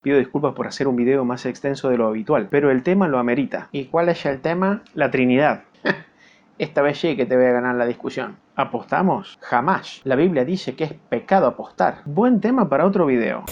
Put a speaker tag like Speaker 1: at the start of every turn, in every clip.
Speaker 1: Pido disculpas por hacer un video más extenso de lo habitual, pero el tema lo amerita.
Speaker 2: ¿Y cuál es el tema?
Speaker 1: La Trinidad.
Speaker 2: Esta vez sí que te voy a ganar la discusión.
Speaker 1: ¿Apostamos?
Speaker 2: Jamás. La Biblia dice que es pecado apostar.
Speaker 1: Buen tema para otro video.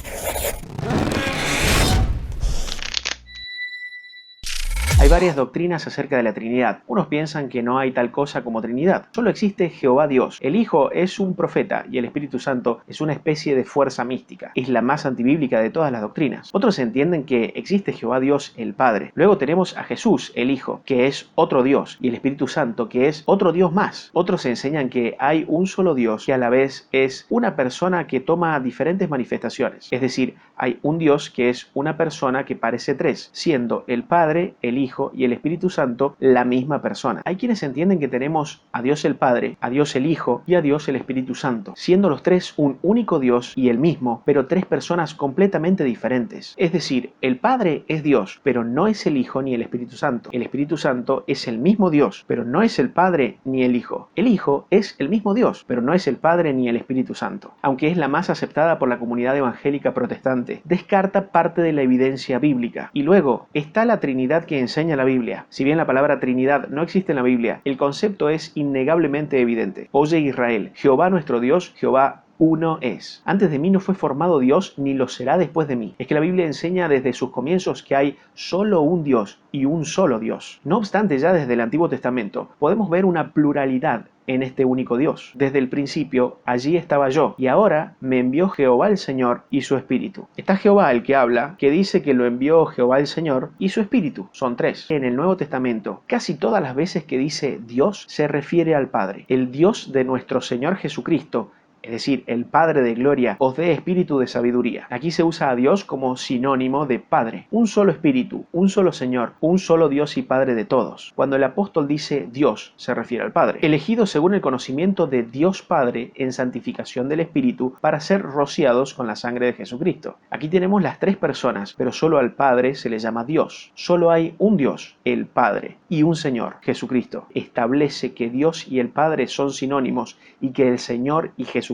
Speaker 1: Hay varias doctrinas acerca de la Trinidad. Unos piensan que no hay tal cosa como Trinidad. Solo existe Jehová Dios. El Hijo es un profeta y el Espíritu Santo es una especie de fuerza mística. Es la más antibíblica de todas las doctrinas. Otros entienden que existe Jehová Dios el Padre. Luego tenemos a Jesús, el Hijo, que es otro Dios, y el Espíritu Santo, que es otro Dios más. Otros enseñan que hay un solo Dios que a la vez es una persona que toma diferentes manifestaciones. Es decir, hay un Dios que es una persona que parece tres, siendo el Padre, el Hijo y el Espíritu Santo la misma persona. Hay quienes entienden que tenemos a Dios el Padre, a Dios el Hijo y a Dios el Espíritu Santo, siendo los tres un único Dios y el mismo, pero tres personas completamente diferentes. Es decir, el Padre es Dios, pero no es el Hijo ni el Espíritu Santo. El Espíritu Santo es el mismo Dios, pero no es el Padre ni el Hijo. El Hijo es el mismo Dios, pero no es el Padre ni el Espíritu Santo. Aunque es la más aceptada por la comunidad evangélica protestante, descarta parte de la evidencia bíblica. Y luego está la Trinidad que enseña la Biblia. Si bien la palabra Trinidad no existe en la Biblia, el concepto es innegablemente evidente. Oye Israel, Jehová nuestro Dios, Jehová uno es. Antes de mí no fue formado Dios, ni lo será después de mí. Es que la Biblia enseña desde sus comienzos que hay solo un Dios y un solo Dios. No obstante, ya desde el Antiguo Testamento podemos ver una pluralidad en este único Dios. Desde el principio, allí estaba yo, y ahora me envió Jehová el Señor y su Espíritu. Está Jehová el que habla, que dice que lo envió Jehová el Señor y su Espíritu. Son tres. En el Nuevo Testamento, casi todas las veces que dice Dios, se refiere al Padre. El Dios de nuestro Señor Jesucristo, es decir, el Padre de gloria, os dé espíritu de sabiduría. Aquí se usa a Dios como sinónimo de Padre. Un solo espíritu, un solo Señor, un solo Dios y Padre de todos. Cuando el apóstol dice Dios, se refiere al Padre. Elegido según el conocimiento de Dios Padre en santificación del Espíritu para ser rociados con la sangre de Jesucristo. Aquí tenemos las tres personas, pero solo al Padre se le llama Dios. Solo hay un Dios, el Padre, y un Señor, Jesucristo. Establece que Dios y el Padre son sinónimos y que el Señor y Jesucristo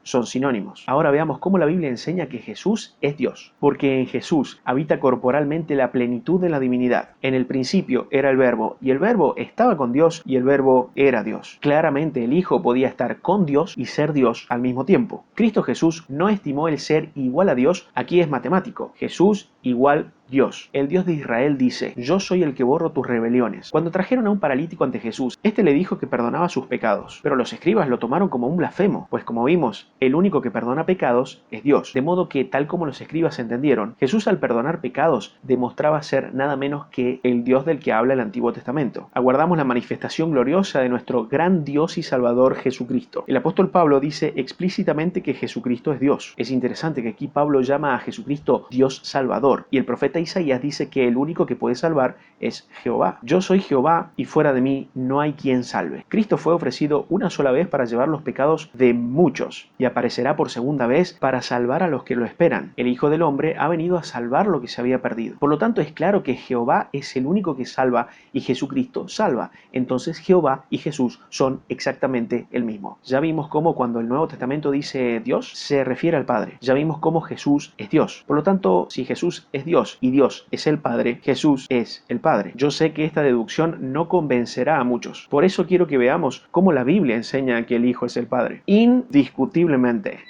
Speaker 1: son sinónimos. Ahora veamos cómo la Biblia enseña que Jesús es Dios, porque en Jesús habita corporalmente la plenitud de la divinidad. En el principio era el Verbo, y el Verbo estaba con Dios, y el Verbo era Dios. Claramente el Hijo podía estar con Dios y ser Dios al mismo tiempo. Cristo Jesús no estimó el ser igual a Dios, aquí es matemático. Jesús igual Dios. El Dios de Israel dice, yo soy el que borro tus rebeliones. Cuando trajeron a un paralítico ante Jesús, este le dijo que perdonaba sus pecados, pero los escribas lo tomaron como un blasfemo, pues como vimos, el único que perdona pecados es Dios. De modo que, tal como los escribas entendieron, Jesús al perdonar pecados demostraba ser nada menos que el Dios del que habla el Antiguo Testamento. Aguardamos la manifestación gloriosa de nuestro gran Dios y Salvador Jesucristo. El apóstol Pablo dice explícitamente que Jesucristo es Dios. Es interesante que aquí Pablo llama a Jesucristo Dios Salvador, y el profeta Isaías dice que el único que puede salvar es Jehová. Yo soy Jehová y fuera de mí no hay quien salve. Cristo fue ofrecido una sola vez para llevar los pecados de muchos y aparecerá por segunda vez para salvar a los que lo esperan. El Hijo del Hombre ha venido a salvar lo que se había perdido. Por lo tanto, es claro que Jehová es el único que salva y Jesucristo salva. Entonces Jehová y Jesús son exactamente el mismo. Ya vimos cómo cuando el Nuevo Testamento dice Dios, se refiere al Padre. Ya vimos cómo Jesús es Dios. Por lo tanto, si Jesús es Dios y Dios es el Padre, Jesús es el Padre. Yo sé que esta deducción no convencerá a muchos. Por eso quiero que veamos cómo la Biblia enseña que el Hijo es el Padre. Indiscutiblemente.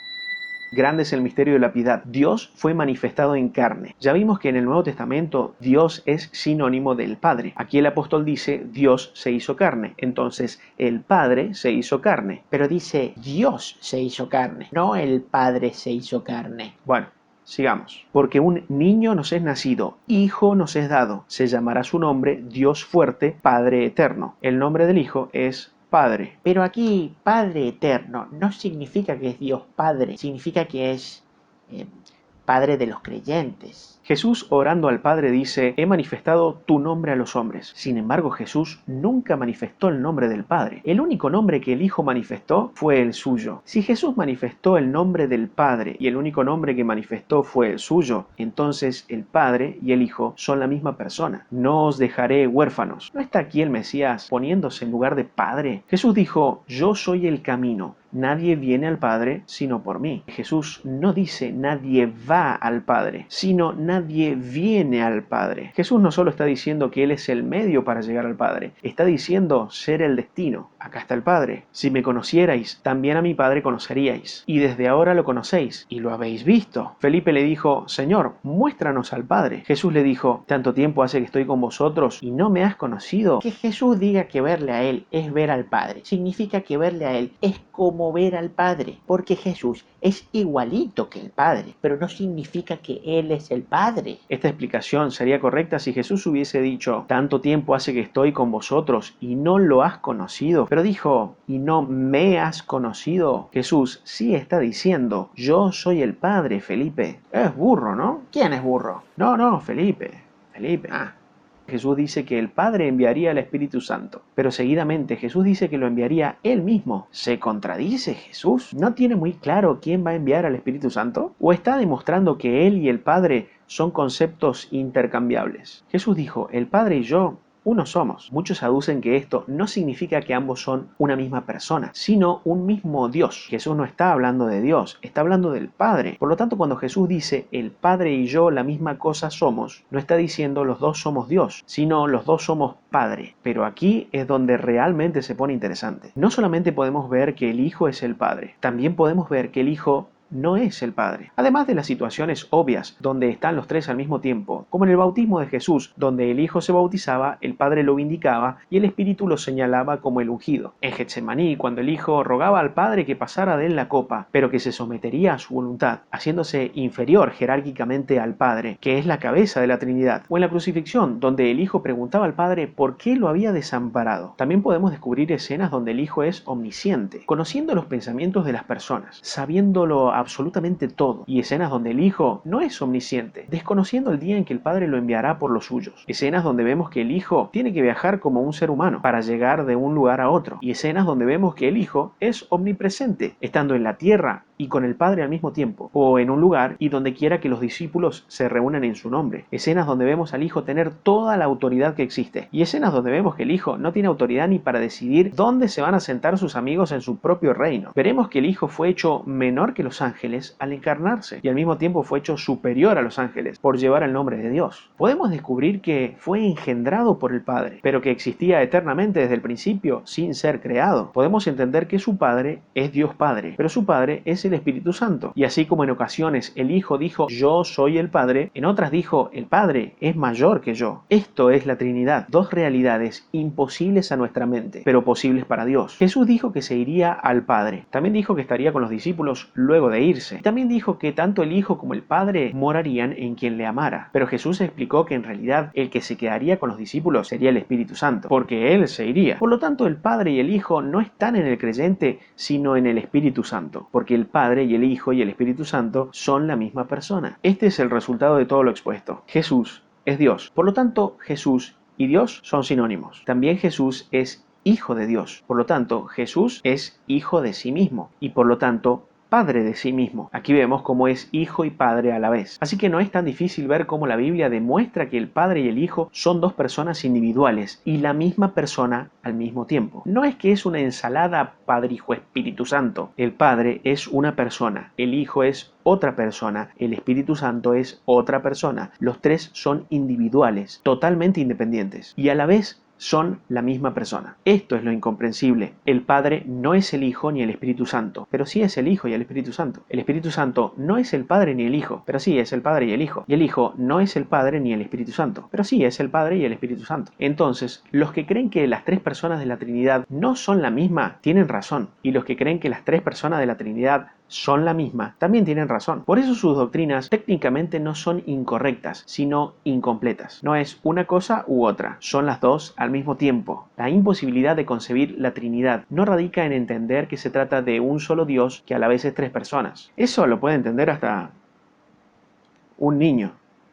Speaker 1: Grande es el misterio de la piedad. Dios fue manifestado en carne. Ya vimos que en el Nuevo Testamento Dios es sinónimo del Padre. Aquí el apóstol dice Dios se hizo carne. Entonces el Padre se hizo carne.
Speaker 2: Pero dice Dios se hizo carne, no el Padre se hizo carne.
Speaker 1: Bueno, sigamos. Porque un niño nos es nacido, hijo nos es dado. Se llamará su nombre Dios fuerte, Padre eterno. El nombre del Hijo es Padre.
Speaker 2: Pero aquí Padre eterno no significa que es Dios Padre, significa que es Padre de los creyentes.
Speaker 1: Jesús orando al Padre dice, he manifestado tu nombre a los hombres. Sin embargo, Jesús nunca manifestó el nombre del Padre. El único nombre que el Hijo manifestó fue el suyo. Si Jesús manifestó el nombre del Padre y el único nombre que manifestó fue el suyo, entonces el Padre y el Hijo son la misma persona. No os dejaré huérfanos. ¿No está aquí el Mesías poniéndose en lugar de Padre? Jesús dijo, yo soy el camino, nadie viene al Padre sino por mí. Jesús no dice nadie va al Padre, sino nadie viene al Padre. Jesús no solo está diciendo que Él es el medio para llegar al Padre, está diciendo ser el destino. Acá está el Padre. Si me conocierais, también a mi Padre conoceríais. Y desde ahora lo conocéis y lo habéis visto. Felipe le dijo, Señor, muéstranos al Padre. Jesús le dijo, tanto tiempo hace que estoy con vosotros y no me has conocido.
Speaker 2: Que Jesús diga que verle a Él es ver al Padre significa que verle a Él es como ver al Padre, porque Jesús es igualito que el Padre, pero no significa que Él es el Padre.
Speaker 1: Esta explicación sería correcta si Jesús hubiese dicho, tanto tiempo hace que estoy con vosotros y no lo has conocido. Pero dijo, y no me has conocido. Jesús sí está diciendo, yo soy el Padre, Felipe. Es burro, ¿no?
Speaker 2: ¿Quién es burro?
Speaker 1: No, Felipe. Jesús dice que el Padre enviaría al Espíritu Santo, pero seguidamente Jesús dice que lo enviaría Él mismo. ¿Se contradice Jesús? ¿No tiene muy claro quién va a enviar al Espíritu Santo? ¿O está demostrando que Él y el Padre son conceptos intercambiables? Jesús dijo, el Padre y yo uno somos. Muchos aducen que esto no significa que ambos son una misma persona, sino un mismo Dios. Jesús no está hablando de Dios, está hablando del Padre. Por lo tanto, cuando Jesús dice el Padre y yo la misma cosa somos, no está diciendo los dos somos Dios, sino los dos somos Padre. Pero aquí es donde realmente se pone interesante. No solamente podemos ver que el Hijo es el Padre, también podemos ver que el Hijo no es el Padre. Además de las situaciones obvias donde están los tres al mismo tiempo, como en el bautismo de Jesús, donde el Hijo se bautizaba, el Padre lo indicaba y el Espíritu lo señalaba como el ungido. En Getsemaní, cuando el Hijo rogaba al Padre que pasara de él la copa, pero que se sometería a su voluntad, haciéndose inferior jerárquicamente al Padre, que es la cabeza de la Trinidad. O en la crucifixión, donde el Hijo preguntaba al Padre por qué lo había desamparado. También podemos descubrir escenas donde el Hijo es omnisciente, conociendo los pensamientos de las personas, sabiéndolo absolutamente todo, y escenas donde el Hijo no es omnisciente, desconociendo el día en que el Padre lo enviará por los suyos. Escenas donde vemos que el Hijo tiene que viajar como un ser humano para llegar de un lugar a otro, y escenas donde vemos que el Hijo es omnipresente, estando en la tierra y con el Padre al mismo tiempo, o en un lugar y donde quiera que los discípulos se reúnan en su nombre. Escenas donde vemos al Hijo tener toda la autoridad que existe, y escenas donde vemos que el Hijo no tiene autoridad ni para decidir dónde se van a sentar sus amigos en su propio reino. Veremos que el Hijo fue hecho menor que los ángeles al encarnarse, y al mismo tiempo fue hecho superior a los ángeles por llevar el nombre de Dios. Podemos descubrir que fue engendrado por el Padre, pero que existía eternamente desde el principio sin ser creado. Podemos entender que su Padre es Dios Padre, pero su Padre es el Espíritu Santo. Y así como en ocasiones el Hijo dijo yo soy el Padre, en otras dijo el Padre es mayor que yo. Esto es la Trinidad, dos realidades imposibles a nuestra mente, pero posibles para Dios. Jesús dijo que se iría al Padre. También dijo que estaría con los discípulos luego de irse. También dijo que tanto el Hijo como el Padre morarían en quien le amara. Pero Jesús explicó que en realidad el que se quedaría con los discípulos sería el Espíritu Santo, porque Él se iría. Por lo tanto, el Padre y el Hijo no están en el creyente, sino en el Espíritu Santo, porque el Padre y el Hijo y el Espíritu Santo son la misma persona. Este es el resultado de todo lo expuesto. Jesús es Dios. Por lo tanto, Jesús y Dios son sinónimos. También Jesús es Hijo de Dios. Por lo tanto, Jesús es Hijo de sí mismo y por lo tanto Padre de sí mismo. Aquí vemos cómo es Hijo y Padre a la vez. Así que no es tan difícil ver cómo la Biblia demuestra que el Padre y el Hijo son dos personas individuales y la misma persona al mismo tiempo. No es que es una ensalada Padre, Hijo, Espíritu Santo. El Padre es una persona, el Hijo es otra persona, el Espíritu Santo es otra persona. Los tres son individuales, totalmente independientes y a la vez son la misma persona. Esto es lo incomprensible. El Padre no es el Hijo ni el Espíritu Santo, pero sí es el Hijo y el Espíritu Santo. El Espíritu Santo no es el Padre ni el Hijo, pero sí es el Padre y el Hijo. Y el Hijo no es el Padre ni el Espíritu Santo, pero sí es el Padre y el Espíritu Santo. Entonces, los que creen que las tres personas de la Trinidad no son la misma, tienen razón. Y los que creen que las tres personas de la Trinidad son la misma, también tienen razón. Por eso sus doctrinas técnicamente no son incorrectas, sino incompletas. No es una cosa u otra, son las dos al mismo tiempo. La imposibilidad de concebir la Trinidad no radica en entender que se trata de un solo Dios que a la vez es tres personas. Eso lo puede entender hasta un niño.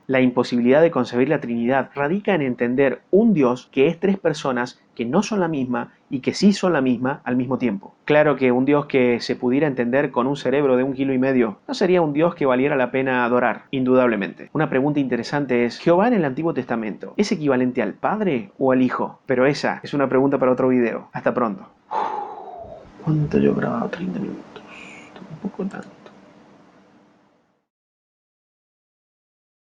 Speaker 1: La imposibilidad de concebir la Trinidad radica en entender un Dios que es tres personas que no son la misma y que sí son la misma al mismo tiempo. Claro que un Dios que se pudiera entender con un cerebro de 1,5 kilos no sería un Dios que valiera la pena adorar, indudablemente. Una pregunta interesante es, ¿Jehová en el Antiguo Testamento es equivalente al Padre o al Hijo? Pero esa es una pregunta para otro video. Hasta pronto. ¿Cuánto yo he grabado? 30 minutos. Tampoco tanto.